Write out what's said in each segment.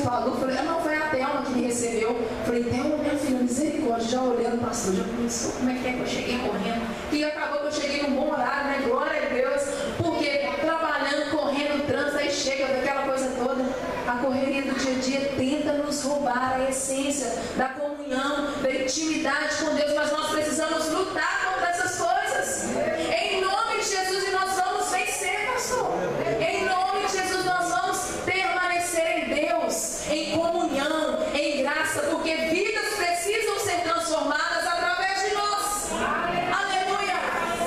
falou, falei, não, foi a Thelma que me recebeu. Falei, Thelma, minha filha, misericórdia, já olhando, pastor, já começou, como é que eu cheguei correndo? E acabou que eu cheguei num bom horário, né? Glória a Deus, porque trabalhando, correndo, trânsito, aí chega daquela coisa toda. A correria do dia a dia tenta nos roubar a essência da comunhão, da intimidade com Deus, mas nós precisamos lutar contra essas coisas. Em nome de Jesus, e nós vamos vencer, pastor. Em nome de Jesus, nós vamos permanecer em Deus, em comunhão, em graça, porque vidas precisam ser transformadas através de nós. Aleluia!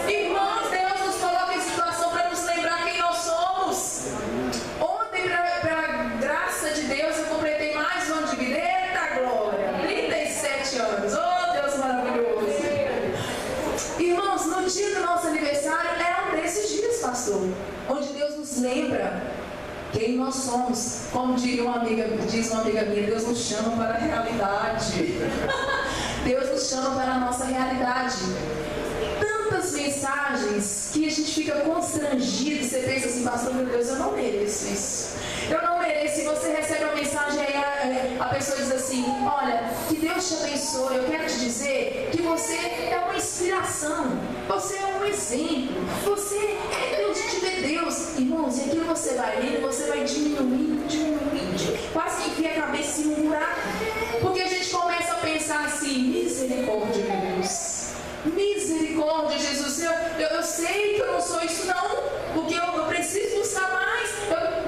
Irmãos, Deus nos coloca em situação para nos lembrar quem nós somos. Ontem, pela graça de Deus, eu completei mais um ano de vida. Eita glória! 37 anos. Oh, Deus maravilhoso! Irmãos, no dia do nosso aniversário é um desses dias, pastor, onde Deus nos lembra quem nós somos. Como diz uma amiga minha, Deus nos chama para a realidade. Deus nos chama para a nossa realidade. Tantas mensagens que a gente fica constrangido. Você pensa assim, pastor, meu Deus, eu não mereço isso. Eu não mereço. E você recebe uma mensagem aí, a pessoa diz assim, olha, que Deus te abençoe. Eu quero te dizer que você é uma inspiração. Você é um exemplo. Você é Deus de ver Deus. Irmãos, e aquilo você vai lendo, você vai diminuindo, quase que enfia a cabeça em um buraco. Porque a gente começa a pensar assim, misericórdia, meu Deus. Misericórdia, Jesus. Eu sei que eu não sou isso não, porque eu preciso buscar mais.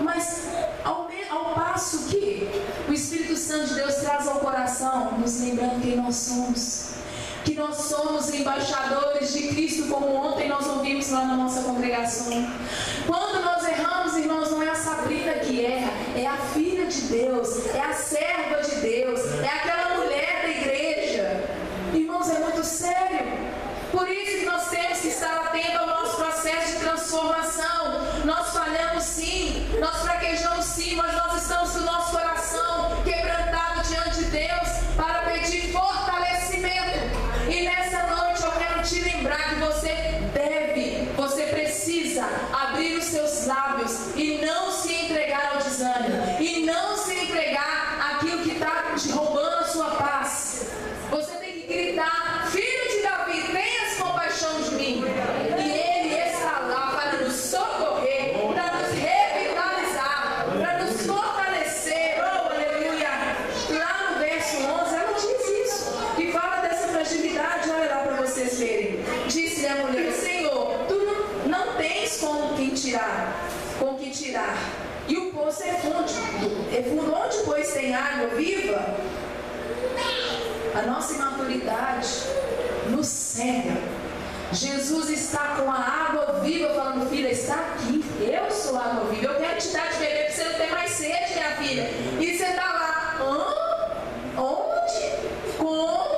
Mas ao passo que o Espírito Santo de Deus traz ao coração, nos lembrando quem nós somos. Que nós somos embaixadores de Cristo, como ontem nós ouvimos lá na nossa congregação. Quando nós erramos, irmãos, não é a Sabrina que erra, é a filha de Deus, é a serva de Deus, é aquela mulher da igreja. Irmãos, é muito sério. Por isso que nós temos que estar atentos ao nosso processo de transformação. Nós falhamos sim, nós fraquejamos sim, mas nós estamos com o nosso coração quebrantado diante de Deus para pedir fortalecimento. E nessa noite eu quero te lembrar que você precisa abrir os seus lábios e não se entregar ao desânimo, e não se entregar àquilo que está te roubando a sua paz. Você tem que gritar, filho de Davi, tenhas compaixão de mim. E Ele está lá para nos socorrer, para nos revitalizar, para nos fortalecer. Oh, aleluia! Lá no verso 11, ela diz isso, que fala dessa fragilidade. Olha lá para vocês verem. Disse a mulher, Senhor, tu não tens com que tirar. E o poço é fundo. Onde, pois, tem água viva? A nossa imaturidade nos cega. Jesus está com a água viva, falando, filha, está aqui. Eu sou a água viva. Eu quero te dar de beber para você não ter mais sede, minha filha. E você está lá, onde? Como?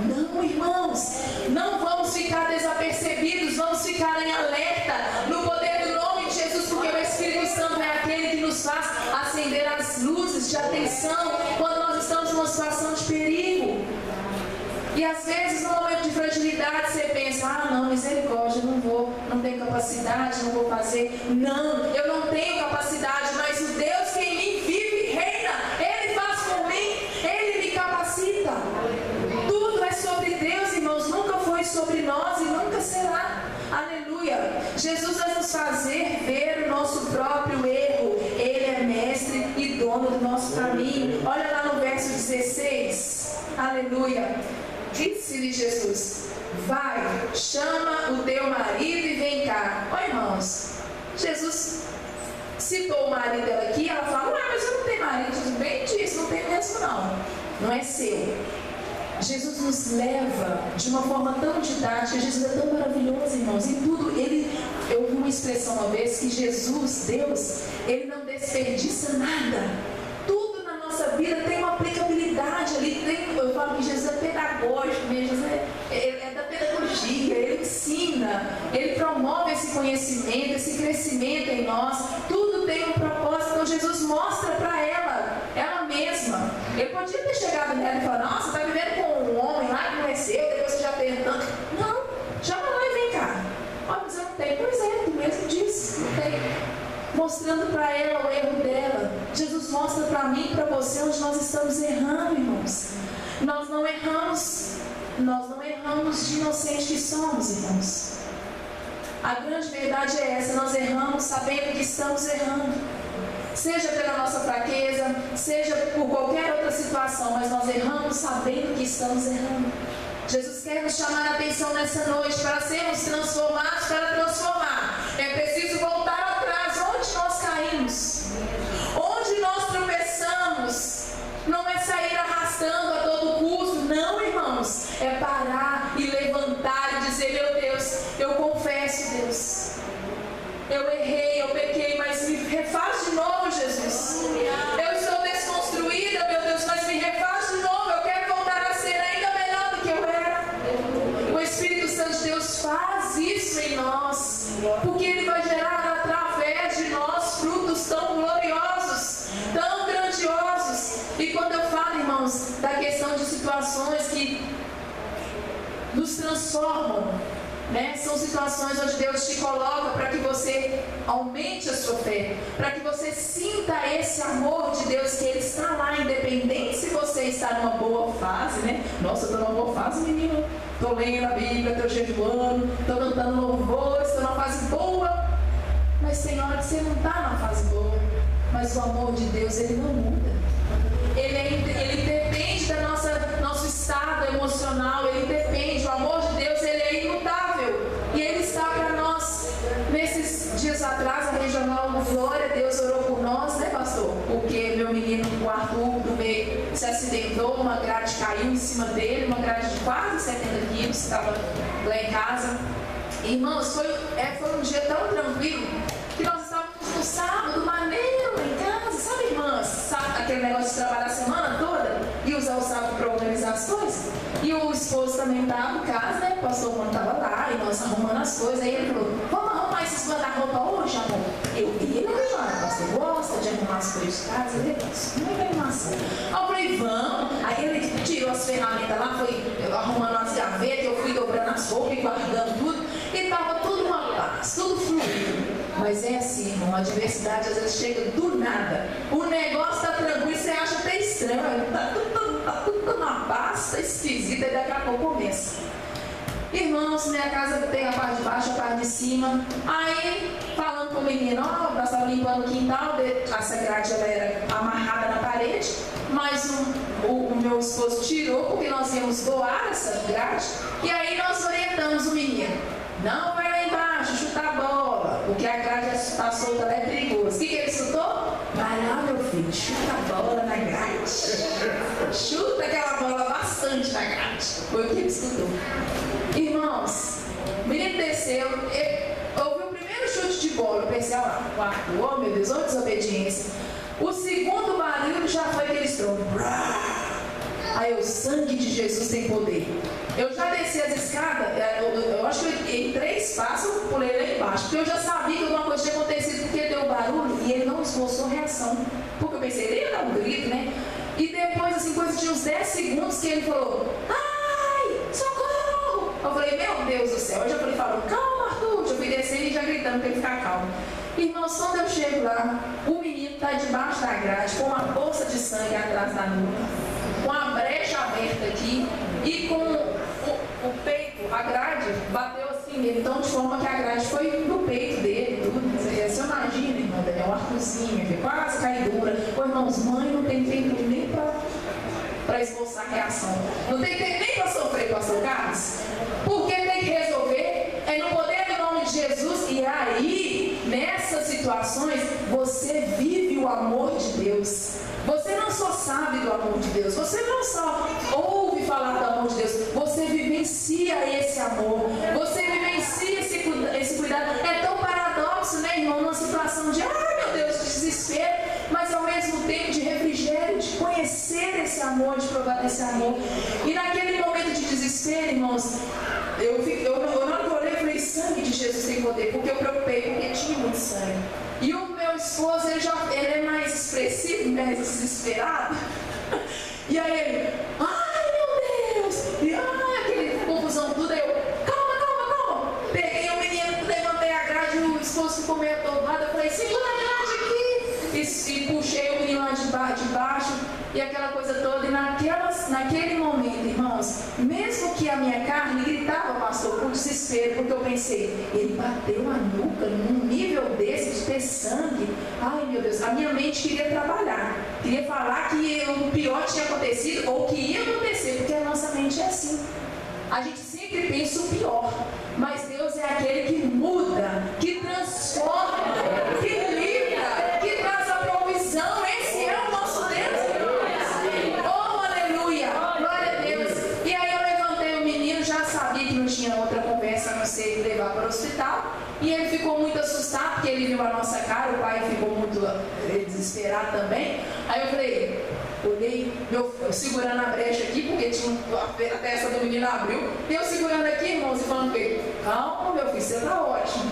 Não, irmãos, não vamos ficar desapercebidos, vamos ficar em alerta no poder do nome de Jesus, porque o Espírito Santo é aquele que nos faz acender as luzes de atenção quando nós estamos numa situação de perigo. E às vezes no momento de fragilidade você pensa, não, misericórdia, não tenho capacidade, não vou fazer. Não, eu não tenho capacidade, mas o Deus que em mim vive e reina, Ele faz por mim, Ele me capacita. Tudo é sobre Deus, irmãos, nunca foi sobre nós e nunca será. Aleluia. Jesus vai nos fazer ver o nosso próprio erro. Ele é mestre e dono do nosso caminho. Olha lá no verso 16. Aleluia. Disse-lhe Jesus, vai, chama o teu marido e vem cá. Ó, irmãos, Jesus citou o marido dela aqui, ela fala, mas eu não tenho marido. Jesus bem disse, não tem mesmo não é seu. Jesus nos leva de uma forma tão didática. Jesus é tão maravilhoso, irmãos. Em tudo, eu ouvi uma expressão uma vez que Jesus, Deus, Ele não desperdiça nada. Tudo na nossa vida tem uma aplicabilidade ali. Eu falo que Jesus é pedagógico mesmo, é da pedagogia. Ele ensina, Ele promove esse conhecimento, esse crescimento em nós. Tudo tem um propósito. Então Jesus mostra para ela mesma. Ele podia ter chegado nela e falado, nossa, você está vivendo com um homem lá que não é seu, depois você já tem tanto. Não, chama lá e vem cá. Olha, mas eu não tenho. Pois é, tu mesmo disse, não tem. Mostrando para ela o erro dela. Jesus Jesus mostra para mim e para você onde nós estamos errando, irmãos. Nós não erramos de inocente que somos, irmãos. A grande verdade é essa, nós erramos sabendo que estamos errando. Seja pela nossa fraqueza, seja por qualquer outra situação, mas nós erramos sabendo que estamos errando. Jesus quer nos chamar a atenção nessa noite para sermos transformados, para transformar. É preciso voltar atrás, onde nós caímos, onde nós tropeçamos. Não é sair arrastando a todo custo, não, irmãos. É parar e levantar e dizer: meu Deus, eu confesso, Deus, eu errei, eu pequei, mas me refaz de novo, Jesus. Eu estou desconstruída, meu Deus, mas me refaz de novo. Eu quero voltar a ser ainda melhor do que eu era. O Espírito Santo de Deus faz isso em nós, porque Ele vai gerar através de nós frutos tão gloriosos, tão grandiosos. E quando eu falo, irmãos, da questão de situações que nos transformam, né? São situações onde Deus te coloca para que você aumente a sua fé, para que você sinta esse amor de Deus, que Ele está lá, independente se você está numa boa fase, né? Nossa, eu estou numa boa fase, menino. Estou lendo a Bíblia, estou jejuando, estou cantando louvores, estou numa fase boa. Mas tem hora que você não está numa fase boa. Mas o amor de Deus, Ele não muda. Ele depende da nosso estado emocional, Ele depende. O amor de Deus, Ele é imutável. E Ele está para nós. Nesses dias atrás, a Regional Glória, Deus orou por nós, né, pastor? Porque meu menino, o Arthur, do meio, se acidentou, uma grade caiu em cima dele, uma grade de quase 70 quilos, estava lá em casa. Irmãos, foi um dia tão tranquilo que nós estávamos no sábado, maneiro, lá em casa. Sabe, irmãs, sabe aquele negócio de trabalhar a semana toda e usar o sábado para organizar as coisas? E o esposo também estava em casa, né? O pastor Mano estava lá e nós arrumando as coisas. Aí ele falou: vamos arrumar esses guarda-roupa hoje, amor? Ele o pastor gosta de arrumar as coisas de casa, ele não é animação. Aí eu falei: vamos. Aí ele tirou as ferramentas lá, foi arrumando as gavetas, eu fui dobrando as roupas e guardando tudo. E estava tudo uma paz, tudo fluido. Mas é assim, irmão, a adversidade às vezes chega do nada. O negócio está tranquilo e você acha até estranho. Está tudo numa paz, está esquisita, e daqui a pouco começa. Irmãos, minha casa tem a parte de baixo, a parte de cima. Aí, falando com o menino, nós estávamos limpando o quintal, essa grade ela era amarrada na parede, mas o meu esposo tirou, porque nós íamos doar essa grade. E aí nós orientamos o menino: não vai lá embaixo chutar a bola, porque a grade está solta, ela é perigosa. O que ele escutou? Vai lá, meu filho, chuta a bola na grade. Chuta aquela bola bastante na grade. Foi o que ele escutou. Irmãos, o menino desceu, ouviu o primeiro chute de bola, eu pensei: oh meu Deus, olha a desobediência. O segundo barulho já foi aquele estrondo. Aí o sangue de Jesus tem poder. Eu já desci as escadas, eu acho que em 3 passos eu pulei lá embaixo, porque eu já sabia que alguma coisa tinha acontecido, porque deu barulho e ele não esboçou reação. Porque eu pensei: ele ia dar um grito, né? E depois, assim, coisa de uns 10 segundos que ele falou: ai, socorro! Eu falei: meu Deus do céu. Eu já falei: calma, Arthur. Eu fui descendo e já gritando para ele ficar calmo. Irmãos, quando eu chego lá, o menino está debaixo da grade, com uma bolsa de sangue atrás da nuca, com a brecha aberta aqui e com o peito, a grade bateu assim nele, então de forma que a grade foi no peito dele, tudo. Você imagina, irmão, é um Arthurzinho, quase caidura. Ô, irmãos, mãe não tem tempo nem para esboçar reação, não tem tempo nem para sofrer, pastor Carlos, porque tem que resolver, é no poder do nome de Jesus. E aí, nessas situações, você vive o amor de Deus. Você não só sabe do amor de Deus, você não só ouve falar do amor de Deus, você vivencia esse amor, você vivencia esse cuidado. É tão paradoxo, né, irmão, numa situação de, meu Deus, de desespero, mas ao mesmo tempo de refrigério, de conhecer esse amor, de provar desse amor. E naquele momento de desespero, irmãos, eu não olhei e falei: sangue de Jesus tem poder, porque eu preocupei, porque tinha muito sangue. E o meu esposo, ele é mais expressivo, mais desesperado. E aí ele: ai meu Deus! E aquele confusão tudo. Aí eu: calma. Peguei o menino, levantei a grade, o esposo ficou meio atordoado. Eu falei: segura a grade aqui. E puxei o menino lá de e aquela coisa toda. E naquele momento, irmãos, mesmo que a minha carne gritava, pastor, por desespero, porque eu pensei, ele bateu a nuca num nível desse, de ter sangue. Ai, meu Deus, a minha mente queria trabalhar, queria falar que o pior tinha acontecido, ou que ia acontecer, porque a nossa mente é assim. A gente sempre pensa o pior, mas Deus é aquele que muda, que transforma, que livra, que traz a provisão. Esse é o nosso Deus. Oh, aleluia, glória a Deus. E aí eu levantei o menino, já sabia que não tinha outra conversa a não ser levar para o hospital. E ele ficou muito assustado, porque ele viu a nossa cara, o pai ficou muito desesperado também. Aí eu falei, olhei, segurando a brecha aqui, porque a testa do menino abriu. E eu segurando aqui, irmãos, e falando com ele, calma, meu filho, você tá ótimo.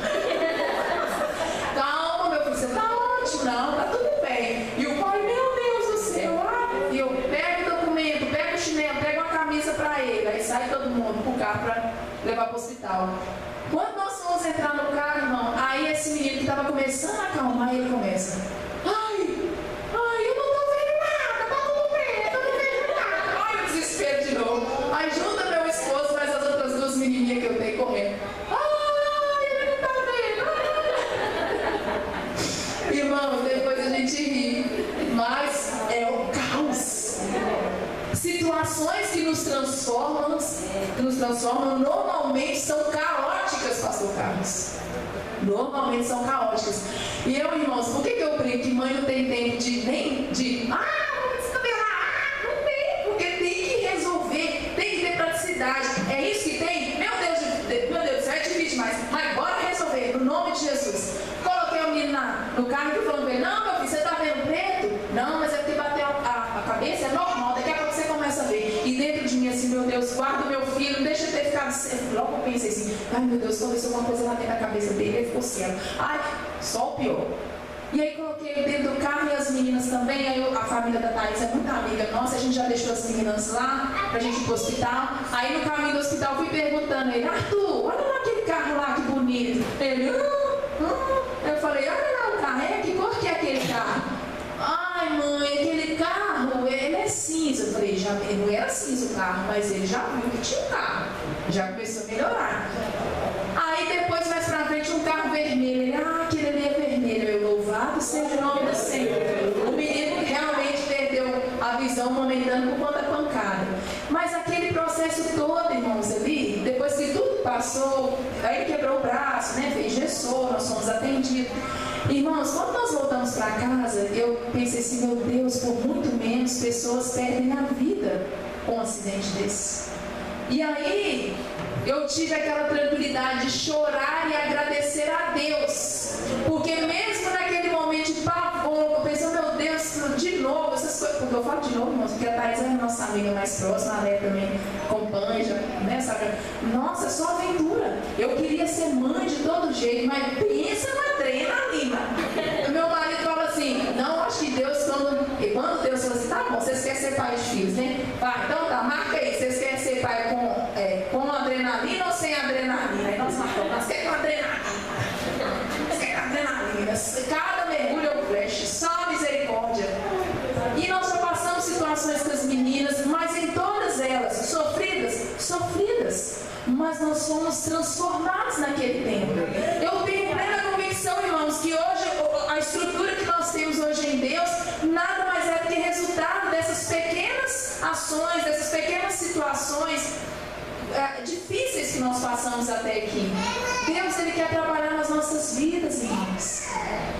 Calma, meu filho, você tá ótimo. Não, tá tudo bem. E o pai, meu Deus do céu, e eu pego o documento, pego o chinelo, pego a camisa pra ele. Aí sai todo mundo pro carro pra levar pro hospital. Quando nós fomos entrar no carro, irmão, aí esse menino que estava começando a acalmar, ele começa, eu não tô vendo nada, tá tudo bem, eu não vejo nada. Ai, o desespero de novo. Aí junta meu esposo, mais as outras duas menininhas que eu tenho correndo. Ele não tá vendo. Irmão, depois a gente ri, mas é o caos. Situações que nos transformam normalmente são caóticas, pastor Carlos. Normalmente são caóticas. E eu, irmãos, por que eu brinco que mãe não tem tempo vamos descabelar? Não tem, porque tem que resolver, tem que ter praticidade. É isso que tem? Meu Deus do céu, é difícil demais. Mas bora resolver, no nome de Jesus. Coloquei o menino no carro e falando com ele, não, meu filho, você tá vendo preto? Não, mas é porque bateu a cabeça, é normal, daqui a pouco você começa a ver. E dentro de mim assim, meu Deus, guarda o meu filho, não deixa ele ter ficado cego. Logo eu pensei assim, ai meu Deus, talvez alguma coisa lá dentro da cabeça dele, ele ficou cego. Ai, só o pior. E aí coloquei ele dentro do carro e as meninas também. Aí a família da Thaís é muito amiga nossa, a gente já deixou as meninas lá pra gente ir pro hospital. Aí no caminho do hospital fui perguntando a ele, Arthur, olha lá aquele carro lá, que bonito. Ele, eu falei, olha lá o carro, que cor que é aquele carro? Ai mãe, aquele carro, ele é cinza. Eu falei, não era cinza o carro, mas ele já viu que tinha um carro. Já começou a melhorar. Aí depois, mais pra frente, um carro vermelho. Ele, aquele ali é vermelho. Eu, louvado seja o nome do Senhor. O menino realmente perdeu a visão momentânea por conta da pancada. Mas aquele processo todo, irmãos, ali, depois que tudo passou, aí ele quebrou o braço, né? Fez gesso, nós fomos atendidos. Irmãos, quando nós voltamos para casa, eu pensei assim, meu Deus, por muito menos pessoas perdem a vida com um acidente desse. E aí, eu tive aquela tranquilidade de chorar e agradecer a Deus. Porque mesmo naquele momento de pavor, eu pensei, meu Deus, de novo, essas coisas. Porque eu falo de novo, irmãos, porque a Thaís é a nossa amiga mais próxima, a Léa também acompanha, né, sabe? Nossa, só aventura. Eu queria ser mãe de todo jeito, mas pensa na adrenalina. Meu marido fala assim, não, acho que Deus, quando Deus fala assim, tá bom, vocês querem ser pai de filhos, né? Vai, então tá, marca aí, vocês querem ser pai com adrenalina ou sem adrenalina? Aí nós marcamos, nós queremos com adrenalina. Nós queremos adrenalina. Cada mergulho é um flash, só misericórdia. E nós já passamos situações com as meninas, mas em todas elas, sofridas, mas nós fomos transformados naquele tempo. Eu tenho plena convicção, irmãos, que hoje, a estrutura que nós temos hoje em Deus, nada mais é do que resultado dessas pequenas ações, dessas pequenas situações difíceis que nós passamos até aqui. Deus, Ele quer trabalhar nas nossas vidas, irmãos.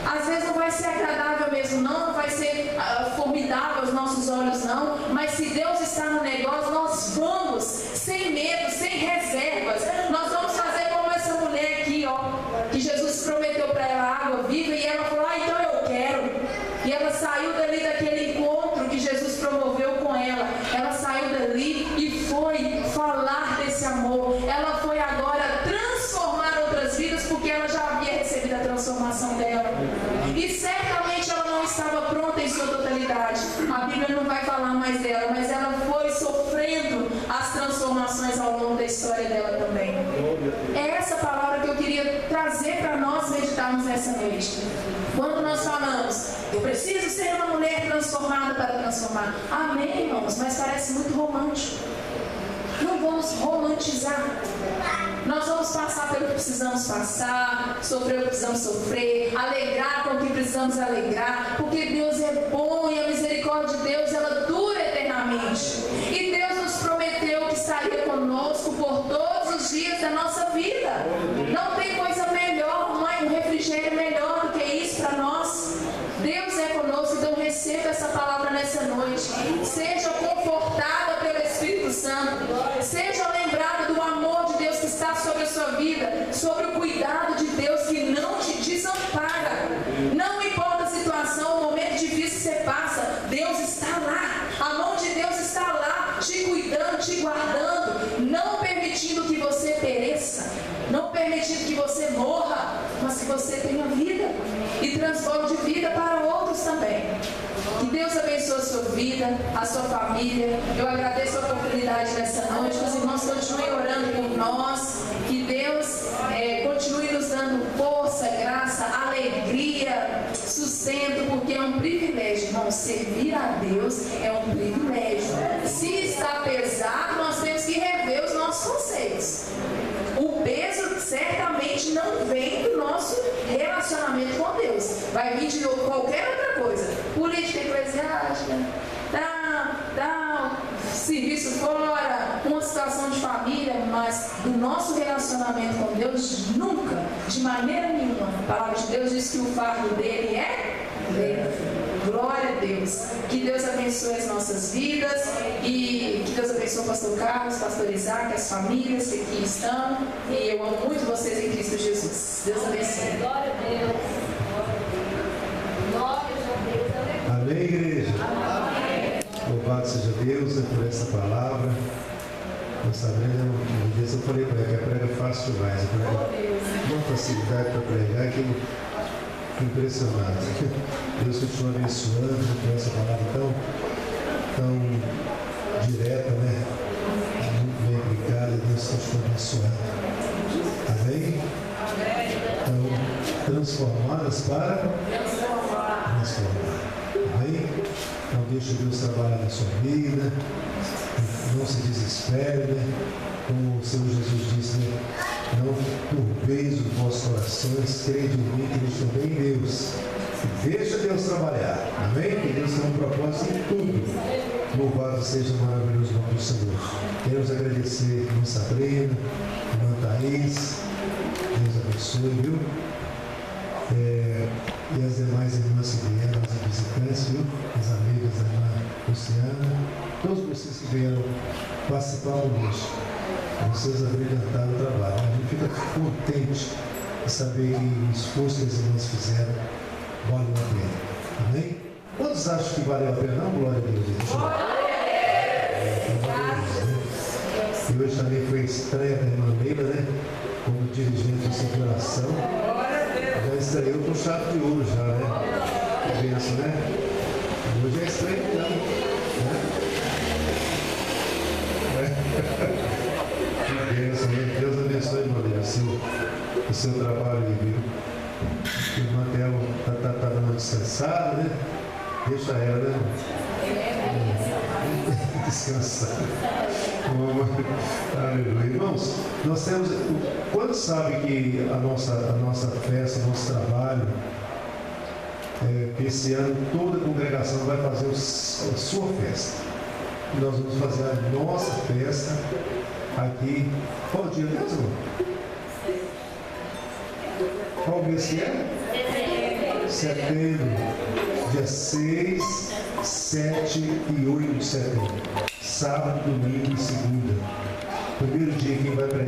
Às vezes não vai ser agradável mesmo, não vai ser formidável aos nossos olhos, não, mas se Deus está no negócio, nós vamos, sem medo, sem reservas. Nós vamos fazer como essa mulher aqui, que Jesus prometeu para ela água viva, e ela falou, então eu quero. E ela saiu dali daquele encontro que Jesus promoveu com ela. Ela saiu dali e foi falar desse amor. Ela foi agora transformar outras vidas, porque ela já havia recebido a transformação dela. E certamente ela não estava pronta em sua totalidade. A Bíblia não vai falar mais dela, mas ela foi sofrendo as transformações ao longo da história dela também. É essa palavra que eu queria trazer para nós meditarmos nessa noite. Quando nós falamos Eu preciso ser uma mulher transformada para transformar. Amém, irmãos, mas parece muito romântico. Não vamos romantizar. Nós vamos passar pelo que precisamos passar, sofrer o que precisamos sofrer, alegrar com o que precisamos alegrar, porque Deus é bom e a misericórdia de Deus, ela dura eternamente. E Deus nos prometeu que estaria conosco por todos os dias da nossa vida. Não tem coisa melhor, um refrigério melhor do que isso para nós. Deus é conosco, então receba essa palavra nessa noite. Seja confortada pelo Espírito Santo. Seja lembrada do amor de Deus que está sobre a sua vida, sobre o cuidado de Deus que não te desampara. Não importa a situação, o momento difícil que você passa, Deus está lá. A mão de Deus está lá, te cuidando, te guardando, não permitindo que você pereça, não permitindo que você morra, mas que você tenha vida e transborde vida para outros também. Que Deus abençoe a sua vida, a sua família. Eu agradeço a oportunidade nessa noite. Que os irmãos continuem orando por nós. Que Deus continue nos dando força, graça, alegria, sustento, porque é um privilégio, irmão. Servir a Deus é um privilégio. Se está pesado, nós temos que rever os nossos conceitos. O peso certamente não vem do nosso relacionamento com Deus. Vai vir de qualquer outra coisa. Política eclesiástica, serviço fora, uma situação de família, mas do nosso relacionamento com Deus, nunca, de maneira nenhuma. A palavra de Deus diz que o fardo dele é leve. Glória a Deus. Que Deus abençoe as nossas vidas e que Deus abençoe o pastor Carlos, pastor Isaac, as famílias que aqui estão. E eu amo muito vocês em Cristo Jesus. Deus abençoe. Glória a Deus. Glória a Deus. Amém, igreja? Amém. Louvado seja Deus por essa palavra. Nossa igreja, um dia eu falei para ela que a prega é fácil demais. A prega uma facilidade para pregar que impressionante. Deus continua abençoando com essa palavra tão direta, né? Muito bem aplicada. Deus continua abençoando. Amém? Então, transformadas para transformar. Amém? Então, deixa Deus trabalhar na sua vida. Não se desespere, né? Como o Senhor Jesus disse, né? Não turbeis os vossos corações, crede em mim, crede também em Deus. E deixa Deus trabalhar. Amém? Que Deus tem um propósito em tudo. Louvado seja o maravilhoso nome do Senhor. Queremos agradecer a nossa Brena, a irmã Thaís. Deus abençoe, viu? E as demais irmãs que vieram, as visitantes, viu? As amigas da irmã Luciana. Todos vocês que vieram participar conosco. Vocês abrilhantaram o trabalho. A gente fica contente de saber que o esforço que as irmãs fizeram valeu a pena. Amém? Quantos acham que valeu a pena? Não, glória a Deus. Glória a Deus. E hoje também foi a estreia da irmã Leila, né? Como dirigente da circulação. Já estreou com chave de ouro já, né? Que benção, né? Hoje é estreia então, né? Deus abençoe, irmã Leila, o seu trabalho aí, viu? O irmã Thelma está dando uma descansada, né? Deixa ela, né? Descansar. Aleluia. Irmãos, nós temos. Quando sabe que a nossa festa, o nosso trabalho, que esse ano toda a congregação vai fazer a sua festa. E nós vamos fazer a nossa festa aqui. Qual dia mesmo? Qual mês que é? Setembro. Dia 6, 7 e 8 de setembro. Sábado, domingo e segunda. Primeiro dia quem vai pregar